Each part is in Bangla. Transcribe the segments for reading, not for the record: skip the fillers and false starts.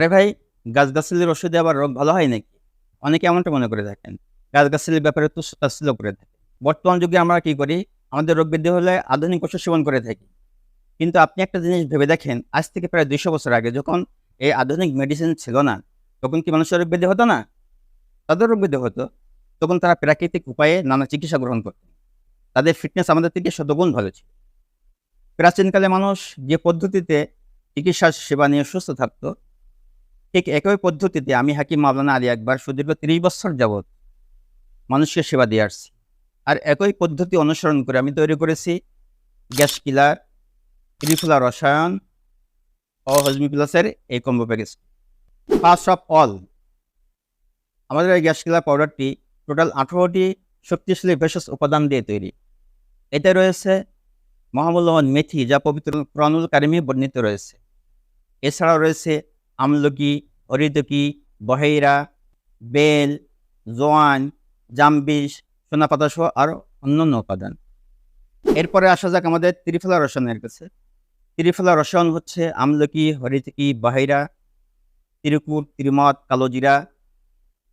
আরে ভাই, গাছগাছালির ওষুধে আবার রোগ ভালো হয় নাকি? অনেকে এমনটা মনে করে থাকেন। গাছগাছালির ব্যাপারে তুচ্ছ-তাচ্ছিল্য করে থাকে। বর্তমান যুগে আমরা কি করি? আমাদের রোগ ব্যাধি হলে আধুনিক ওষুধ সেবন করে থাকি। কিন্তু আপনি একটা জিনিস ভেবে দেখেন, আজ থেকে প্রায় ২০০ বছর আগে যখন এই আধুনিক মেডিসিন ছিল না, তখন কি মানুষের রোগ ব্যাধি হতো না? তাদের রোগ ব্যাধি হতো। তখন তারা প্রাকৃতিক উপায়ে নানা চিকিৎসা গ্রহণ করতেন। তাদের ফিটনেস আমাদের থেকে শতগুণ ভালো ছিল। প্রাচীনকালে মানুষ যে পদ্ধতিতে চিকিৎসার সেবা নিয়ে সুস্থ থাকতো, ঠিক একই পদ্ধতিতে আমি হাকিম মাওলানা আলী আকবর সুদীর্ঘ ৩০ বছর যাবৎ মানুষকে সেবা দিয়ে আসছি। আর একই পদ্ধতি অনুসরণ করে আমি তৈরি করেছি গ্যাস কিলার, ত্রিফলা রসায়ন ও হজমি প্লাসের এই combo package. First of all, আমাদের এই গ্যাস কিলার পাউডারটি টোটাল ১৮টি শক্তিশালী ভেষজ উপাদান দিয়ে তৈরি। এতে রয়েছে মহামূল্যবান মেথি, যা পবিত্র কুরআনুল কারিমে বর্ণিত রয়েছে। এছাড়াও রয়েছে আমলকি, হরিতকি, বহেইরা, বেল, জোয়ান, জামবিষ, সোনাপাতাসহ আরও অন্যান্য উপাদান। এরপরে আসা যাক আমাদের ত্রিফলা রসায়নের কাছে। ত্রিফলা রসায়ন হচ্ছে আমলকি, হরিতকি, বহেইরা, ত্রিকুট, ত্রিমত, কালোজিরা,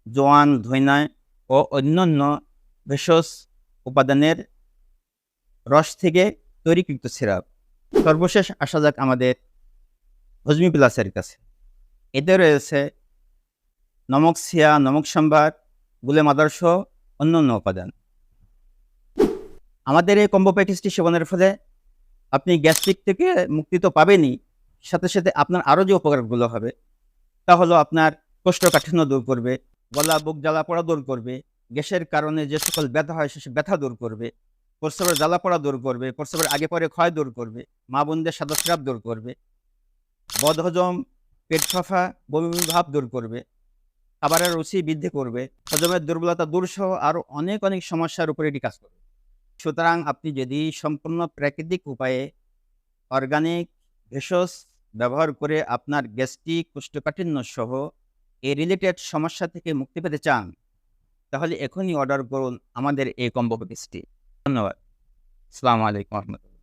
জোয়ান, ধইনা ও অন্যান্য ভেষজ উপাদানের রস থেকে তৈরিকৃত সিরাপ। সর্বশেষ আসা যাক আমাদের হজমি প্লাসের কাছে। এতে রয়েছে নমক সিয়া, নমক সম্ভার, গুলে মাদার সহ অন্যান্য উপাদান। আমাদের এই কম্বো প্যাকেজটি সেবনের ফলে আপনি গ্যাস্ট্রিক থেকে মুক্তি তো পাবেনই, সাথে সাথে আপনার আরও যে উপকারগুলো হবে তা হলো আপনার কোষ্ঠকাঠিন্য দূর করবে, গলা বুক জ্বালা পোড়া দূর করবে, গ্যাসের কারণে যে সকল ব্যথা হয় সে ব্যথা দূর করবে, প্রস্রাবের জ্বালা পোড়া দূর করবে, প্রস্রাবের আগে পরে ক্ষয় দূর করবে, মা বোনদের সাদা স্রাব দূর করবে, বদহজম, পেট ফাঁপা, বমি বমি ভাব দূর করবে, খাবারের রুচি বৃদ্ধি করবে, হজমের দুর্বলতা দূর সহ আরও অনেক সমস্যার উপরে এটি কাজ করবে। সুতরাং আপনি যদি সম্পূর্ণ প্রাকৃতিক উপায়ে অর্গানিক ভেষজ ব্যবহার করে আপনার গ্যাস্ট্রিক, কোষ্ঠকাঠিন্য সহ এই রিলেটেড সমস্যা থেকে মুক্তি পেতে চান, তাহলে এখনই অর্ডার করুন আমাদের এই কম্বো প্যাকেজটি। ধন্যবাদ। আসসালামু আলাইকুম রহমতুল্লাহ।